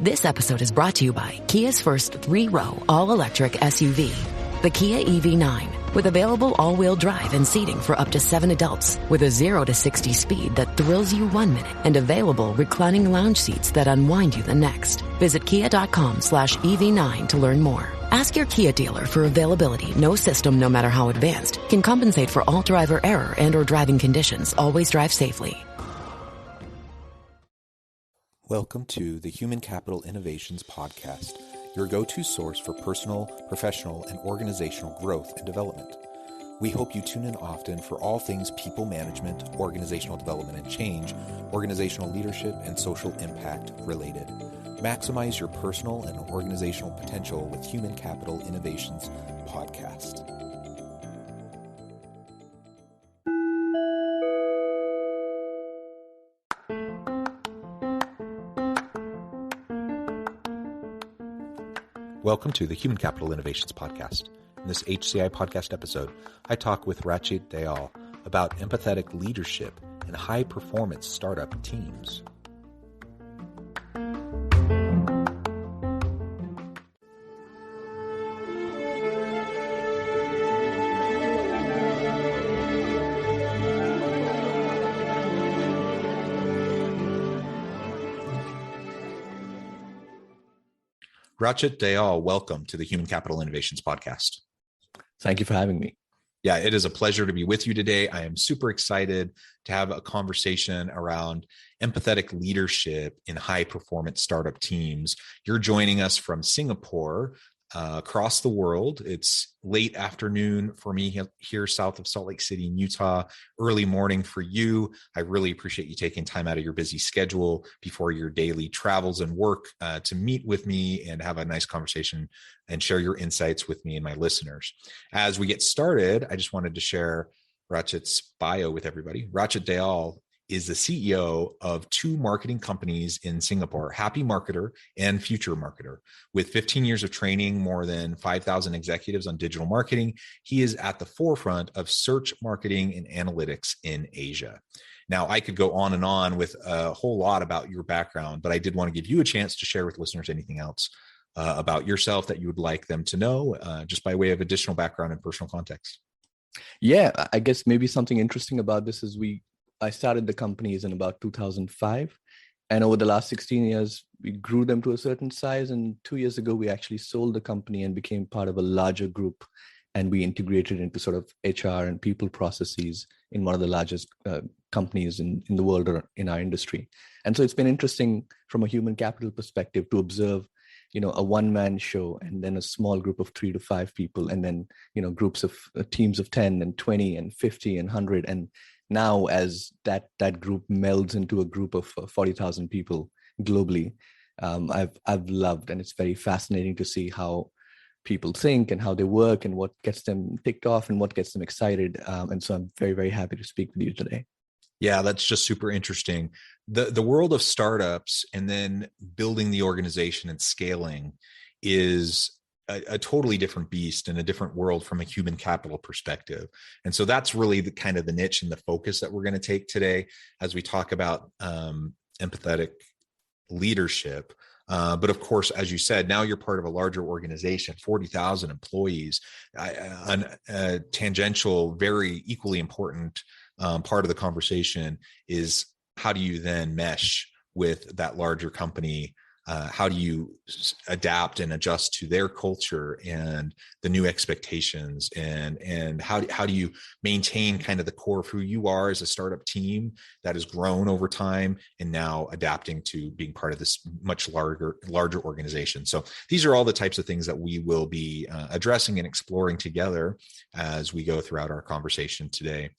This episode is brought to you by Kia's first 3-row all-electric SUV, the Kia EV9, with available all-wheel drive and seating for up to 7 adults, with a 0 to 60 speed that thrills you 1 minute and available reclining lounge seats that unwind you the next. Visit kia.com/EV9 to learn more. Ask your Kia dealer for availability. No system, no matter how advanced, can compensate for all driver error and or driving conditions. Always drive safely. Welcome to the Human Capital Innovations Podcast, your go-to source for personal, professional, and organizational growth and development. We hope you tune in often for all things people management, organizational development and change, organizational leadership, and social impact related. Maximize your personal and organizational potential with Human Capital Innovations Podcast. Welcome to the Human Capital Innovations Podcast. In this HCI podcast episode, I talk with Rachit, Dayal about empathetic leadership in high-performance startup teams. Rachit, Dayal, welcome to the Human Capital Innovations Podcast. Thank you for having me. Yeah, it is a pleasure to be with you today. I am super excited to have a conversation around empathetic leadership in high-performance startup teams. You're joining us from Singapore, across the world. It's late afternoon for me here south of Salt Lake City in Utah, early morning for you. I really appreciate you taking time out of your busy schedule before your daily travels and work to meet with me and have a nice conversation and share your insights with me and my listeners. As we get started, I just wanted to share Rachit's bio with everybody. Rachit Dayal is the CEO of 2 marketing companies in Singapore, Happy Marketer and Future Marketer. With 15 years of training, more than 5,000 executives on digital marketing, he is at the forefront of search marketing and analytics in Asia. Now, I could go on and on with a whole lot about your background, but I did want to give you a chance to share with listeners anything else about yourself that you would like them to know, just by way of additional background and personal context. Yeah, I guess maybe something interesting about this is I started the companies in about 2005. And over the last 16 years, we grew them to a certain size. And 2 years ago, we actually sold the company and became part of a larger group. And we integrated into sort of HR and people processes in one of the largest companies in the world or in our industry. And so it's been interesting from a human capital perspective to observe, a one-man show and then a small group of 3 to 5 people, and then, groups of teams of 10 and 20 and 50 and 100. And now as that group melds into a group of 40,000 people globally, I've loved, and it's very fascinating to see how people think and how they work and what gets them ticked off and what gets them excited. And so I'm very, very happy to speak with you today. Yeah, that's just super interesting. The world of startups and then building the organization and scaling is a totally different beast and a different world from a human capital perspective. And so that's really the kind of the niche and the focus that we're going to take today as we talk about empathetic leadership. But of course, as you said, now you're part of a larger organization, 40,000 employees, a tangential, very equally important part of the conversation is how do you then mesh with that larger company? How do you adapt and adjust to their culture and the new expectations? And how do you maintain kind of the core of who you are as a startup team that has grown over time and now adapting to being part of this much larger organization? So these are all the types of things that we will be addressing and exploring together as we go throughout our conversation today.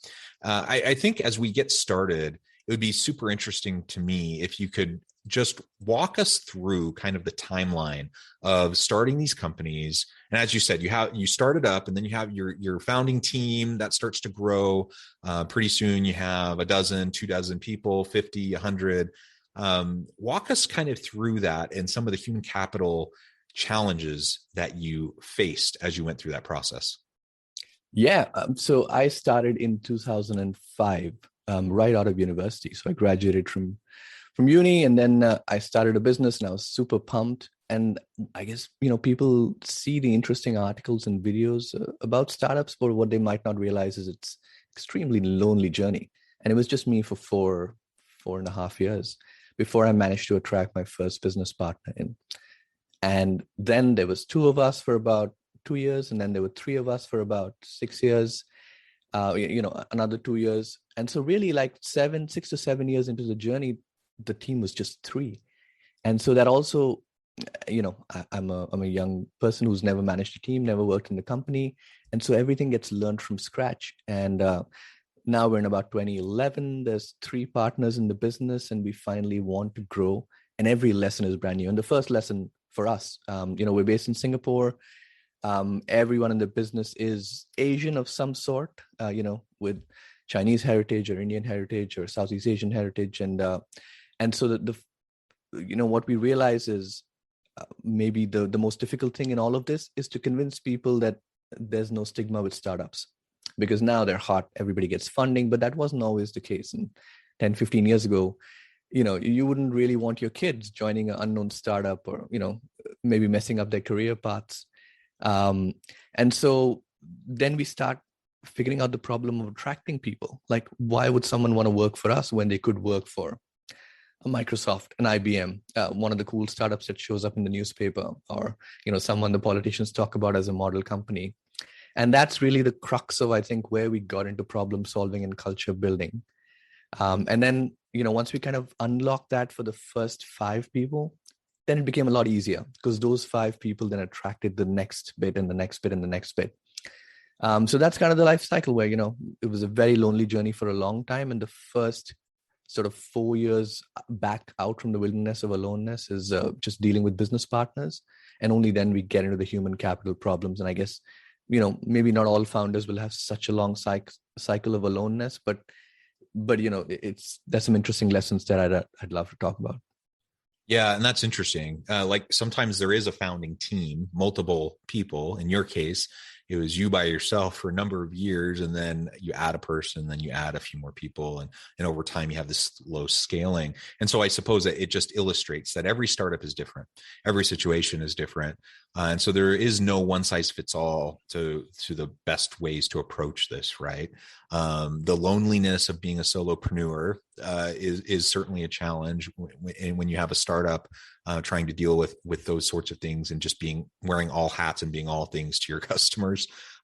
I think as we get started, it would be super interesting to me if you could just walk us through kind of the timeline of starting these companies. And as you said, you started up and then you have your founding team that starts to grow. Pretty soon you have 12, 24 people, 50, 100. Walk us kind of through that and some of the human capital challenges that you faced as you went through that process. Yeah. So I started in 2005, right out of university. So I graduated from from uni, and then I started a business, and I was super pumped. And I guess people see the interesting articles and videos about startups, but what they might not realize is it's extremely lonely journey. And it was just me for 4.5 years before I managed to attract my first business partner in. And then there was two of us for about 2 years, and then there were three of us for about 6 years. Another 2 years. And so really like 6 to 7 years into the journey, the team was just three. And so that also, I'm a young person who's never managed a team, never worked in the company. And so everything gets learned from scratch. And now we're in about 2011. There's three partners in the business, and we finally want to grow. And every lesson is brand new. And the first lesson for us, we're based in Singapore. Everyone in the business is Asian of some sort, with Chinese heritage or Indian heritage or Southeast Asian heritage. And so what we realize is maybe the most difficult thing in all of this is to convince people that there's no stigma with startups, because now they're hot, everybody gets funding, but that wasn't always the case. And 10, 15 years ago, you wouldn't really want your kids joining an unknown startup or, maybe messing up their career paths. And so then we start figuring out the problem of attracting people. Like, why would someone want to work for us when they could work for a Microsoft, an IBM, one of the cool startups that shows up in the newspaper, or, someone the politicians talk about as a model company. And that's really the crux of, I think, where we got into problem solving and culture building. And then, once we kind of unlocked that for the first 5 people, then it became a lot easier, because those 5 people then attracted the next bit and the next bit and the next bit. So that's kind of the life cycle where, it was a very lonely journey for a long time. And the first sort of 4 years back out from the wilderness of aloneness is just dealing with business partners. And only then we get into the human capital problems. And I guess, maybe not all founders will have such a long cycle of aloneness, but there's some interesting lessons that I'd love to talk about. Yeah, and that's interesting. Like sometimes there is a founding team, multiple people. In your case, it was you by yourself for a number of years, and then you add a person, then you add a few more people, and over time you have this slow scaling. And so I suppose that it just illustrates that every startup is different, every situation is different, and so there is no one size fits all to the best ways to approach this, right? The loneliness of being a solopreneur is certainly a challenge when you have a startup trying to deal with those sorts of things, and just wearing all hats and being all things to your customers,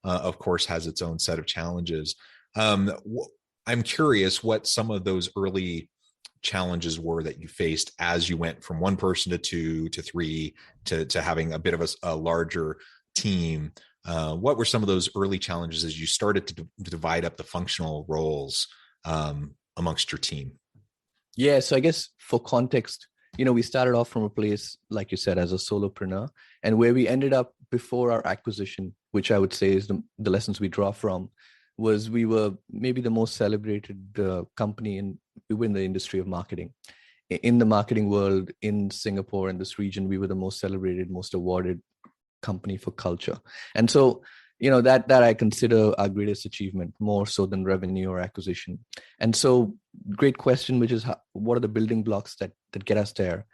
of course, has its own set of challenges. I'm curious what some of those early challenges were that you faced as you went from one person to 2 to 3 to having a bit of a larger team. What were some of those early challenges as you started to divide up the functional roles amongst your team? Yeah, so I guess for context, we started off from a place, like you said, as a solopreneur, and where we ended up before our acquisition, which I would say is the lessons we draw from, was we were maybe the most celebrated company, and we were in the industry of marketing. In the marketing world in Singapore, in this region, we were the most celebrated, most awarded company for culture. And so, that I consider our greatest achievement, more so than revenue or acquisition. And so, great question, which is what are the building blocks that get us there?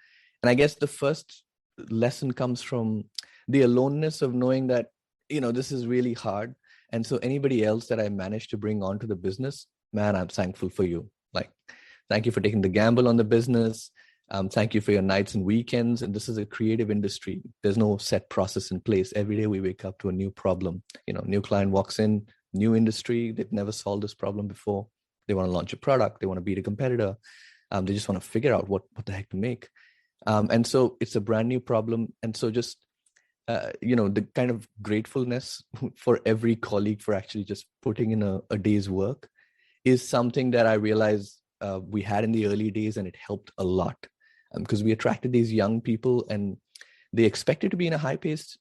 And I guess the first lesson comes from the aloneness of knowing that, this is really hard. And so anybody else that I managed to bring onto the business, man, I'm thankful for you. Like, thank you for taking the gamble on the business. Thank you for your nights and weekends. And this is a creative industry. There's no set process in place. Every day we wake up to a new problem. New client walks in, new industry. They've never solved this problem before. They want to launch a product. They want to beat a competitor. They just want to figure out what the heck to make. And so it's a brand new problem. And so just, the kind of gratefulness for every colleague for actually just putting in a day's work is something that I realized we had in the early days, and it helped a lot. Because we attracted these young people, and they expected to be in a high-paced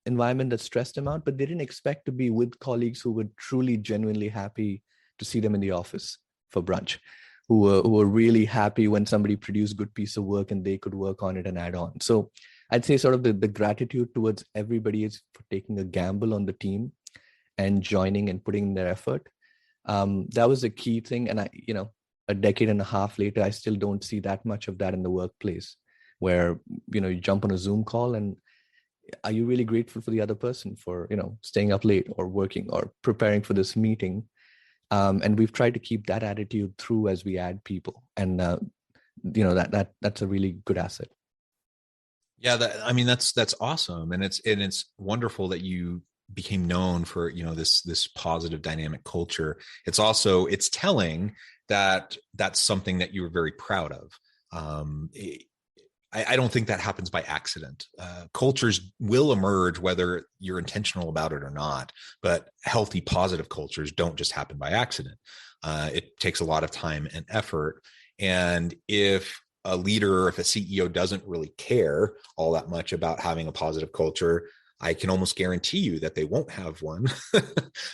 environment that stressed them out, but they didn't expect to be with colleagues who were truly, genuinely happy to see them in the office for brunch, who were really happy when somebody produced a good piece of work and they could work on it and add on. So I'd say sort of the gratitude towards everybody is for taking a gamble on the team and joining and putting in their effort. That was a key thing. And a decade and a half later, I still don't see that much of that in the workplace, where, you jump on a Zoom call, and are you really grateful for the other person for, staying up late or working or preparing for this meeting? And we've tried to keep that attitude through as we add people. And, that's a really good asset. Yeah, that's awesome, and it's wonderful that you became known for this positive dynamic culture. It's telling that that's something that you were very proud of. I don't think that happens by accident. Cultures will emerge whether you're intentional about it or not, but healthy, positive cultures don't just happen by accident. It takes a lot of time and effort. And if a leader, if a CEO doesn't really care all that much about having a positive culture, I can almost guarantee you that they won't have one.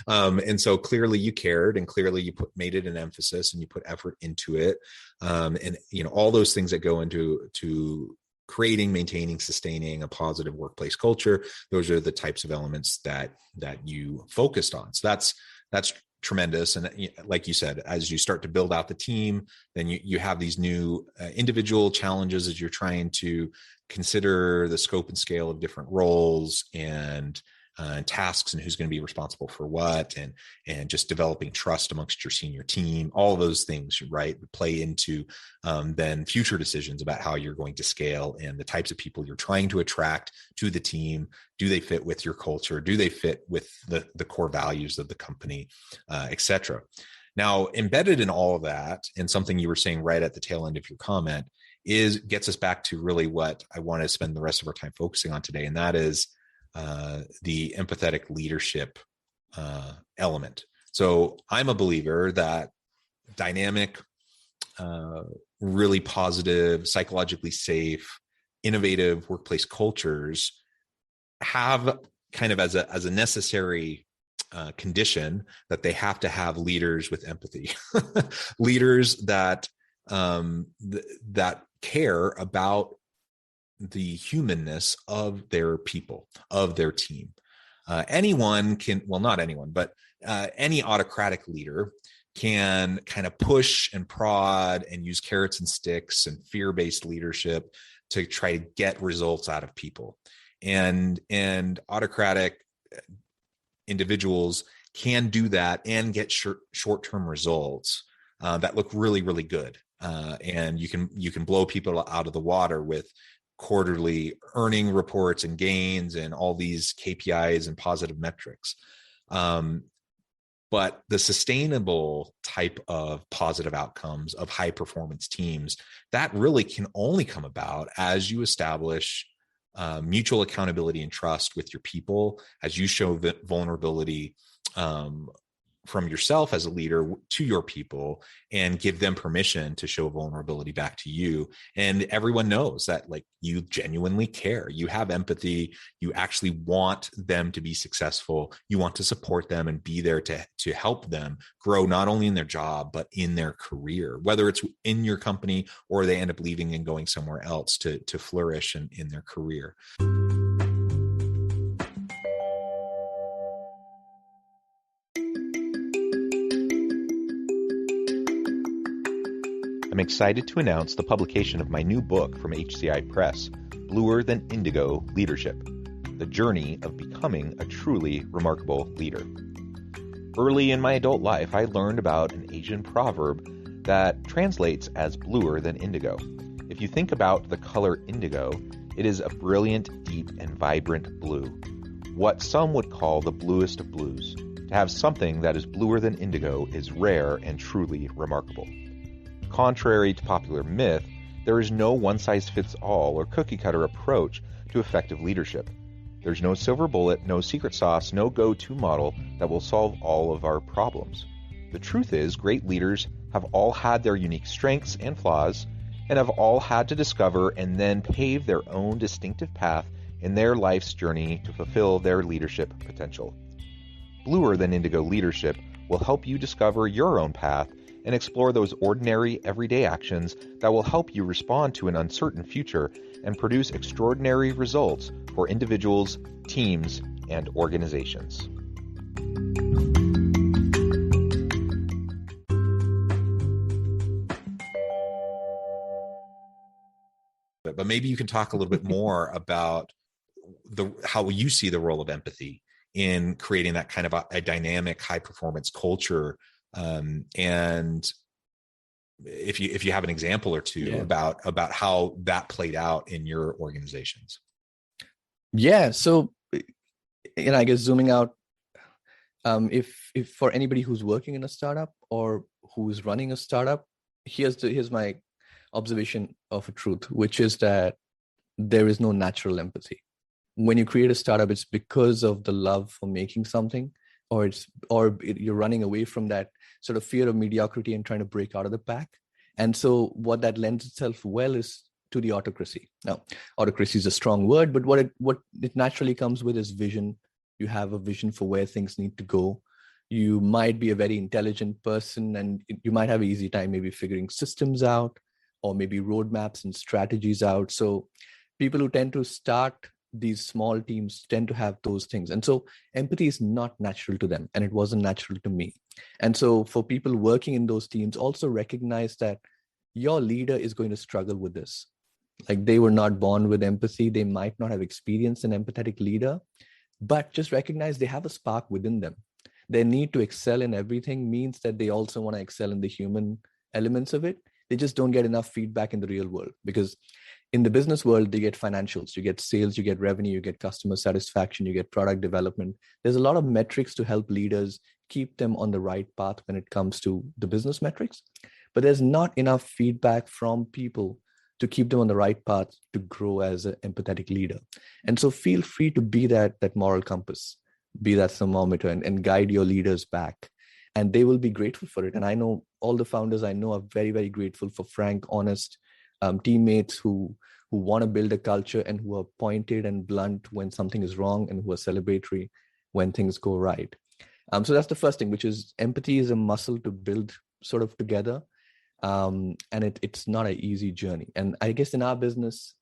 And so clearly you cared, and clearly you made it an emphasis, and you put effort into it. And all those things that go into creating, maintaining, sustaining a positive workplace culture. Those are the types of elements that you focused on. So that's tremendous. And like you said, as you start to build out the team, then you have these new individual challenges as you're trying to consider the scope and scale of different roles and tasks, and who's going to be responsible for what, and just developing trust amongst your senior team. All of those things, right, play into then future decisions about how you're going to scale and the types of people you're trying to attract to the team. Do they fit with your culture? Do they fit with the core values of the company, et cetera? Now, embedded in all of that, and something you were saying right at the tail end of your comment, gets us back to really what I want to spend the rest of our time focusing on today, and that is the empathetic leadership element. So I'm a believer that dynamic, really positive, psychologically safe, innovative workplace cultures have kind of as a necessary condition that they have to have leaders with empathy, leaders that care about the humanness of their people, of their team. Anyone can, well, not anyone, but any autocratic leader can kind of push and prod and use carrots and sticks and fear-based leadership to try to get results out of people. And autocratic individuals can do that and get short-term results that look really, really good. And you can blow people out of the water with quarterly earning reports and gains and all these KPIs and positive metrics. But the sustainable type of positive outcomes of high performance teams, that really can only come about as you establish mutual accountability and trust with your people, as you show vulnerability from yourself as a leader to your people, and give them permission to show vulnerability back to you. And everyone knows that, like, you genuinely care, you have empathy, you actually want them to be successful, you want to support them and be there to help them grow, not only in their job, but in their career, whether it's in your company or they end up leaving and going somewhere else to flourish in their career. I'm excited to announce the publication of my new book from HCI Press, Bluer Than Indigo Leadership: The Journey of Becoming a Truly Remarkable Leader. Early in my adult life, I learned about an Asian proverb that translates as bluer than indigo. If you think about the color indigo, it is a brilliant, deep, and vibrant blue, what some would call the bluest of blues. To have something that is bluer than indigo is rare and truly remarkable. Contrary to popular myth, there is no one-size-fits-all or cookie-cutter approach to effective leadership. There's no silver bullet, no secret sauce, no go-to model that will solve all of our problems. The truth is, great leaders have all had their unique strengths and flaws, and have all had to discover and then pave their own distinctive path in their life's journey to fulfill their leadership potential. Bluer Than Indigo Leadership will help you discover your own path and explore those ordinary, everyday actions that will help you respond to an uncertain future and produce extraordinary results for individuals, teams, and organizations. maybe you can talk a little bit more about how you see the role of empathy in creating that kind of a dynamic, high performance culture. And if you have an example or two about how that played out in your organizations. Yeah. So, I guess zooming out, if for anybody who's working in a startup or who's running a startup, here's my observation of a truth, which is that there is no natural empathy. When you create a startup, it's because of the love for making something, or you're running away from that sort of fear of mediocrity and trying to break out of the pack. And so what that lends itself well is to the autocracy. Now, autocracy is a strong word, but what it naturally comes with is vision. You have a vision for where things need to go. You might be a very intelligent person, and you might have an easy time maybe figuring systems out, or maybe roadmaps and strategies out. So people who tend to start these small teams tend to have those things. And so empathy is not natural to them, and it wasn't natural to me. And so for people working in those teams, also recognize that your leader is going to struggle with this. Like, they were not born with empathy. They might not have experienced an empathetic leader, but just recognize they have a spark within them. Their need to excel in everything means that they also want to excel in the human elements of it. They just don't get enough feedback in the real world, because in the business world, they get financials, you get sales, you get revenue, you get customer satisfaction, you get product development. There's a lot of metrics to help leaders keep them on the right path when it comes to the business metrics. But there's not enough feedback from people to keep them on the right path to grow as an empathetic leader. And so feel free to be that moral compass, be that thermometer, and guide your leaders back. And they will be grateful for it. And I know all the founders I know are very, very grateful for frank, honest teammates who want to build a culture and who are pointed and blunt when something is wrong, and who are celebratory when things go right. So that's the first thing, which is empathy is a muscle to build sort of together. And it's not an easy journey. And I guess in our business,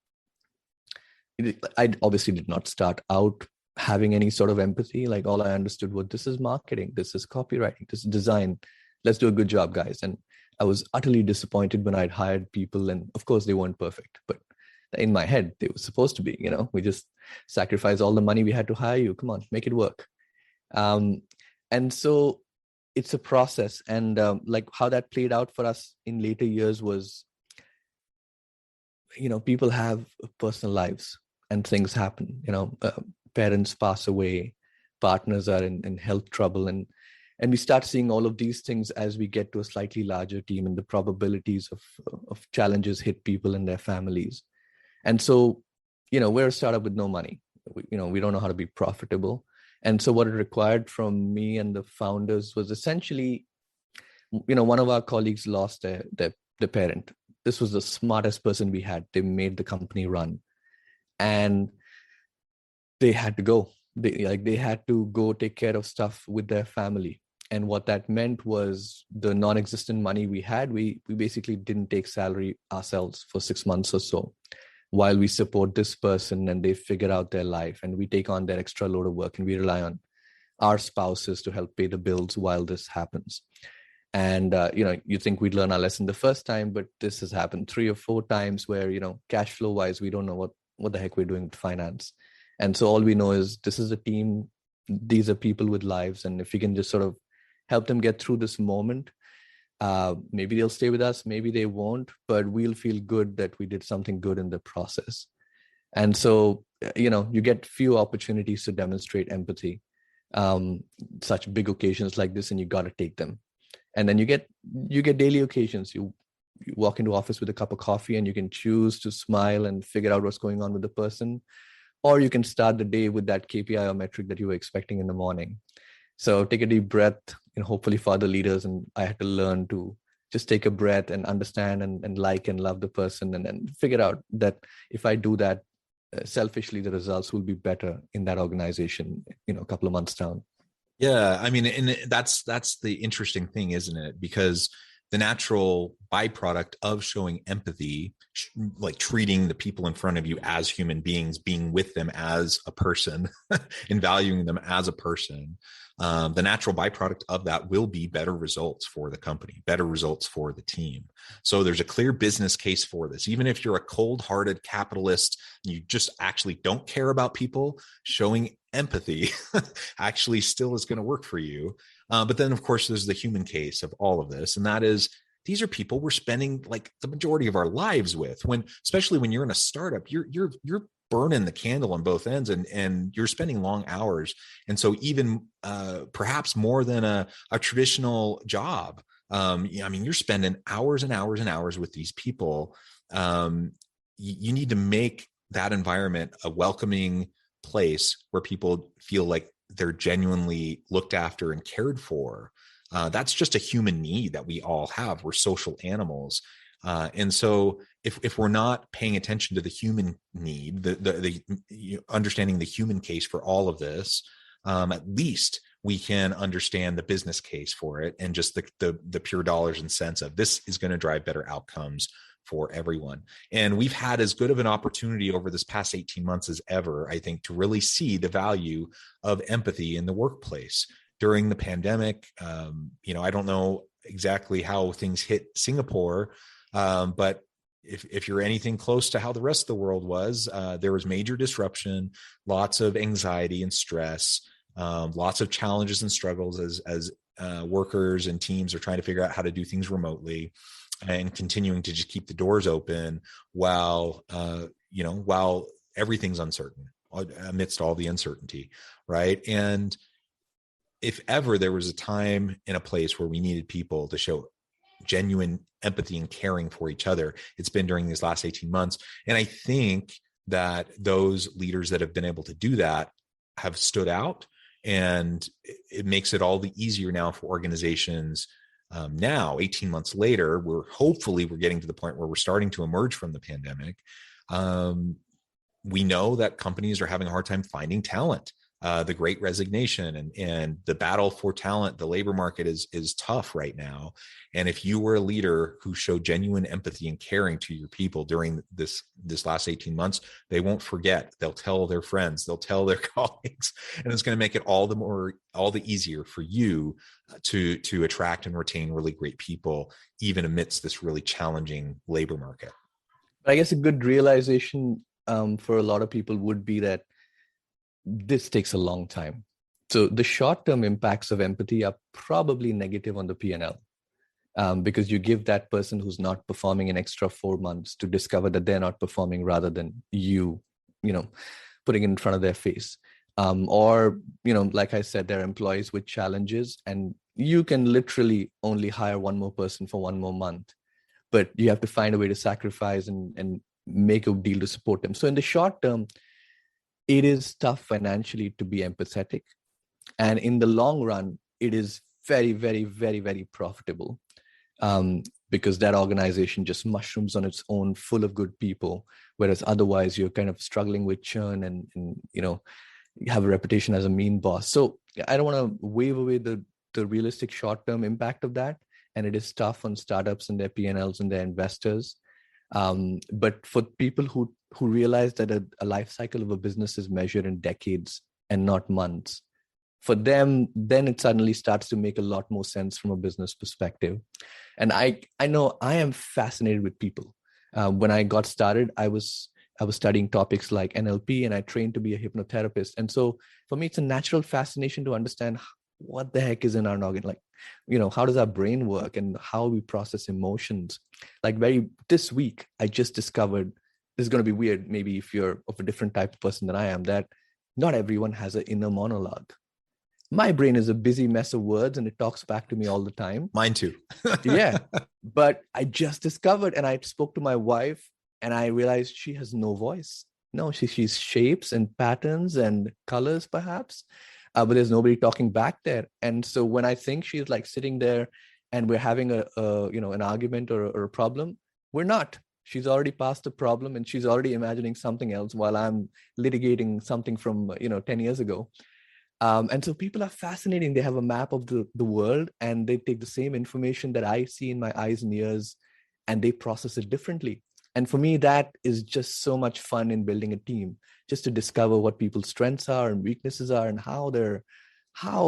I obviously did not start out having any sort of empathy. Like, all I understood was, this is marketing, this is copywriting, this is design. Let's do a good job, guys. And I was utterly disappointed when I'd hired people, and of course they weren't perfect, but in my head, they were supposed to be. We just sacrificed all the money we had to hire you. Come on, make it work. And so it's a process. And like how that played out for us in later years was, people have personal lives and things happen. Parents pass away, partners are in health trouble, and we start seeing all of these things as we get to a slightly larger team, and the probabilities of challenges hit people and their families. And so, we're a startup with no money. We don't know how to be profitable. And so what it required from me and the founders was essentially, one of our colleagues lost their parent. This was the smartest person we had. They made the company run, and they had to go. They had to go take care of stuff with their family. And what that meant was, the non-existent money we had, we basically didn't take salary ourselves for 6 months or so, while we support this person and they figure out their life, and we take on their extra load of work, and we rely on our spouses to help pay the bills while this happens. And, you think we'd learn our lesson the first time, but this has happened 3 or 4 times where, cash flow wise, we don't know what the heck we're doing with finance. And so all we know is, this is a team. These are people with lives. And if we can just sort of help them get through this moment, maybe they'll stay with us, maybe they won't, but we'll feel good that we did something good in the process. And so, you get few opportunities to demonstrate empathy, such big occasions like this, and you got to take them. And then you get daily occasions. You walk into office with a cup of coffee, and you can choose to smile and figure out what's going on with the person, or you can start the day with that KPI or metric that you were expecting in the morning. So take a deep breath, hopefully for other leaders. And I had to learn to just take a breath and understand and like and love the person, and then figure out that if I do that selfishly, the results will be better in that organization, a couple of months down. Yeah. I mean, and that's the interesting thing, isn't it? Because the natural byproduct of showing empathy, like treating the people in front of you as human beings, being with them as a person and valuing them as a person, the natural byproduct of that will be better results for the company, better results for the team. So there's a clear business case for this. Even if you're a cold-hearted capitalist, you just actually don't care about people, showing empathy actually still is going to work for you. But then, of course, there's the human case of all of this. And that is, these are people we're spending like the majority of our lives with. Especially when you're in a startup, you're burning the candle on both ends, and you're spending long hours. And so even perhaps more than a traditional job, you're spending hours and hours and hours with these people. You need to make that environment a welcoming place where people feel like they're genuinely looked after and cared for. That's just a human need that we all have. We're social animals. And so if we're not paying attention to the human need, the understanding the human case for all of this, at least we can understand the business case for it, and just the pure dollars and cents of this is going to drive better outcomes for everyone. And we've had as good of an opportunity over this past 18 months as ever, I think, to really see the value of empathy in the workplace. During the pandemic, I don't know exactly how things hit Singapore, but if you're anything close to how the rest of the world was, there was major disruption, lots of anxiety and stress, lots of challenges and struggles as workers and teams are trying to figure out how to do things remotely, and continuing to just keep the doors open while everything's uncertain amidst all the uncertainty, right? And if ever there was a time and a place where we needed people to show genuine empathy and caring for each other, it's been during these last 18 months. And I think that those leaders that have been able to do that have stood out, and it makes it all the easier now for organizations. Now, 18 months later, we're getting to the point where we're starting to emerge from the pandemic. We know that companies are having a hard time finding talent. The great resignation and the battle for talent, the labor market is tough right now. And if you were a leader who showed genuine empathy and caring to your people during this last 18 months, they won't forget. They'll tell their friends, they'll tell their colleagues, and it's going to make it all the easier for you to attract and retain really great people, even amidst this really challenging labor market. I guess a good realization for a lot of people would be that this takes a long time. So the short-term impacts of empathy are probably negative on the P&L, because you give that person who's not performing an extra 4 months to discover that they're not performing, rather than putting it in front of their face. Or, like I said, there are employees with challenges, and you can literally only hire one more person for 1 more month, but you have to find a way to sacrifice and make a deal to support them. So in the short term, it is tough financially to be empathetic. And in the long run, it is very, very, very, very profitable, because that organization just mushrooms on its own, full of good people. Whereas otherwise, you're kind of struggling with churn and you have a reputation as a mean boss. So I don't want to wave away the realistic short-term impact of that. And it is tough on startups and their P&Ls and their investors. But for people who realize that a life cycle of a business is measured in decades and not months, for them, then it suddenly starts to make a lot more sense from a business perspective. And I know I am fascinated with people. When I got started, I was studying topics like NLP, and I trained to be a hypnotherapist. And so for me, it's a natural fascination to understand what the heck is in our noggin. Like, how does our brain work and how we process emotions? Like this week, I just discovered, this is going to be weird, maybe if you're of a different type of person than I am, that not everyone has an inner monologue. My brain is a busy mess of words, and it talks back to me all the time. Mine too. Yeah. But I just discovered, and I spoke to my wife, and I realized she has no voice. No, she's shapes and patterns and colors, perhaps. But there's nobody talking back there. And so when I think she's like sitting there and we're having an argument or a problem, we're not. She's already past the problem, and she's already imagining something else while I'm litigating something from 10 years ago. And so people are fascinating. They have a map of the world, and they take the same information that I see in my eyes and ears, and they process it differently. And for me, that is just so much fun in building a team, just to discover what people's strengths are and weaknesses are, and how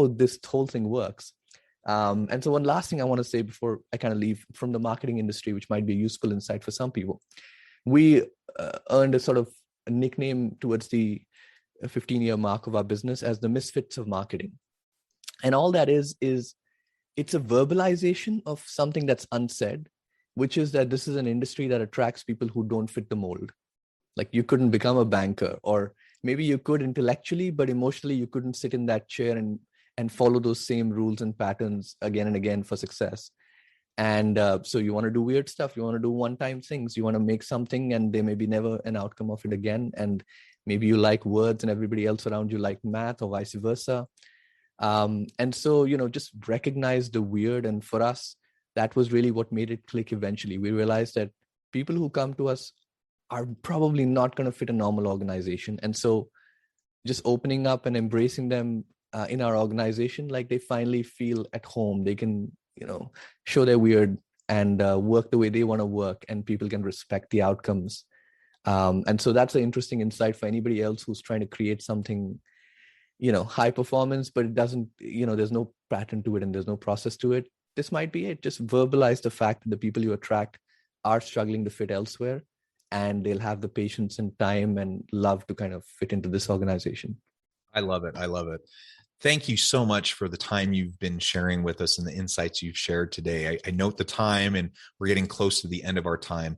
this whole thing works. And so one last thing I want to say before I kind of leave from the marketing industry, which might be a useful insight for some people. We earned a sort of a nickname towards the 15-year mark of our business as the misfits of marketing. And all that is it's a verbalization of something that's unsaid, which is that this is an industry that attracts people who don't fit the mold. Like, you couldn't become a banker, or maybe you could intellectually, but emotionally you couldn't sit in that chair and follow those same rules and patterns again and again for success. And so you want to do weird stuff. You want to do one-time things. You want to make something and there may be never an outcome of it again. And maybe you like words and everybody else around you like math, or vice versa. And so, just recognize the weird. And for us, that was really what made it click eventually. We realized that people who come to us are probably not going to fit a normal organization. And so just opening up and embracing them in our organization, like they finally feel at home. They can, show their weird and work the way they want to work, and people can respect the outcomes. And so that's an interesting insight for anybody else who's trying to create something, high performance, but it doesn't, there's no pattern to it and there's no process to it. This might be it. Just verbalize the fact that the people you attract are struggling to fit elsewhere, and they'll have the patience and time and love to kind of fit into this organization. I love it. I love it. Thank you so much for the time you've been sharing with us and the insights you've shared today. I note the time, and we're getting close to the end of our time.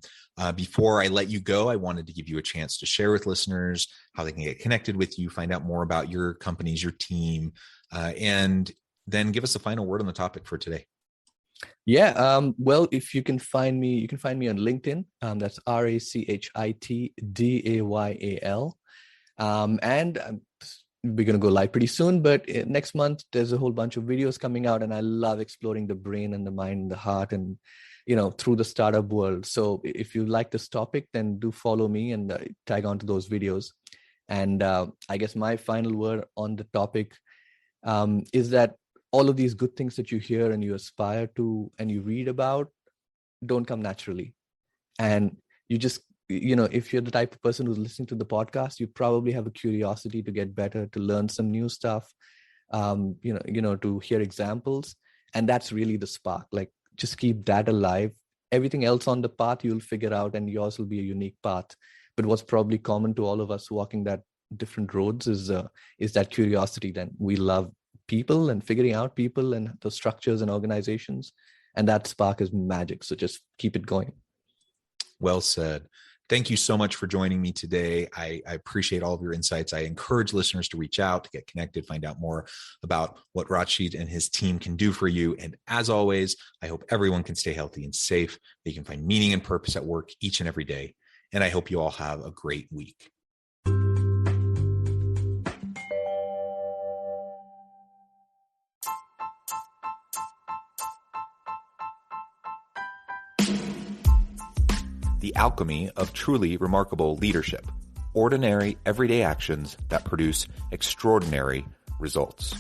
Before I let you go, I wanted to give you a chance to share with listeners how they can get connected with you, find out more about your companies, your team, and then give us a final word on the topic for today. Yeah. Well, if you can find me, on LinkedIn. That's RACHIT DAYAL. And we're going to go live pretty soon, but next month there's a whole bunch of videos coming out, and I love exploring the brain and the mind and the heart and, through the startup world. So if you like this topic, then do follow me and tag onto those videos. And I guess my final word on the topic is that all of these good things that you hear and you aspire to and you read about don't come naturally. And you just, if you're the type of person who's listening to the podcast, you probably have a curiosity to get better, to learn some new stuff, to hear examples. And that's really the spark. Like, just keep that alive. Everything else on the path you'll figure out, and yours will be a unique path. But what's probably common to all of us walking that different roads is that curiosity. Then we love people and figuring out people and the structures and organizations. And that spark is magic. So just keep it going. Well said. Thank you so much for joining me today. I appreciate all of your insights. I encourage listeners to reach out, to get connected, find out more about what Rachit and his team can do for you. And as always, I hope everyone can stay healthy and safe. They can find meaning and purpose at work each and every day. And I hope you all have a great week. The alchemy of truly remarkable leadership. Ordinary, everyday actions that produce extraordinary results.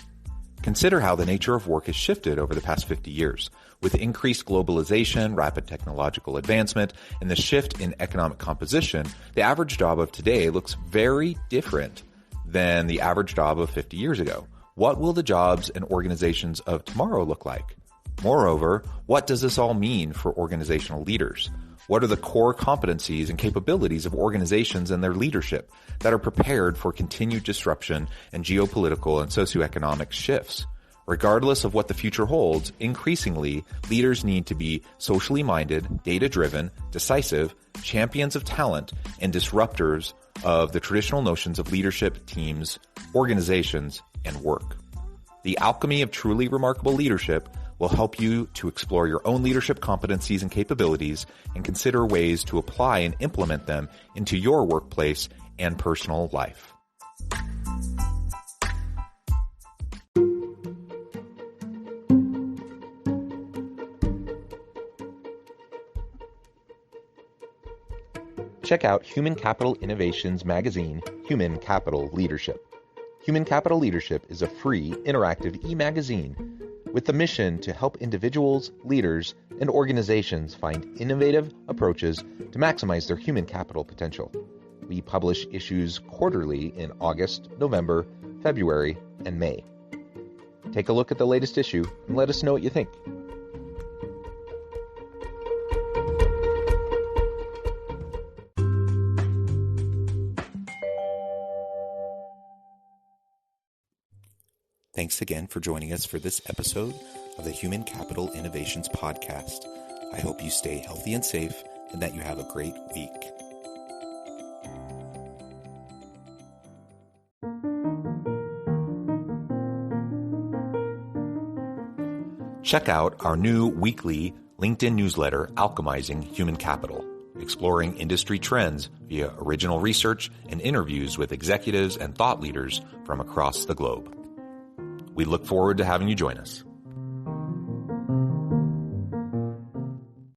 Consider how the nature of work has shifted over the past 50 years. With increased globalization, rapid technological advancement, and the shift in economic composition, the average job of today looks very different than the average job of 50 years ago. What will the jobs and organizations of tomorrow look like? Moreover, what does this all mean for organizational leaders? What are the core competencies and capabilities of organizations and their leadership that are prepared for continued disruption and geopolitical and socioeconomic shifts? Regardless of what the future holds, increasingly, leaders need to be socially minded, data-driven, decisive, champions of talent, and disruptors of the traditional notions of leadership, teams, organizations, and work. The alchemy of truly remarkable leadership will help you to explore your own leadership competencies and capabilities and consider ways to apply and implement them into your workplace and personal life. Check out Human Capital Innovations magazine, Human Capital Leadership. Human Capital Leadership is a free, interactive e-magazine with the mission to help individuals, leaders, and organizations find innovative approaches to maximize their human capital potential. We publish issues quarterly in August, November, February, and May. Take a look at the latest issue and let us know what you think. Thanks again for joining us for this episode of the Human Capital Innovations Podcast. I hope you stay healthy and safe and that you have a great week. Check out our new weekly LinkedIn newsletter, Alchemizing Human Capital, exploring industry trends via original research and interviews with executives and thought leaders from across the globe. We look forward to having you join us.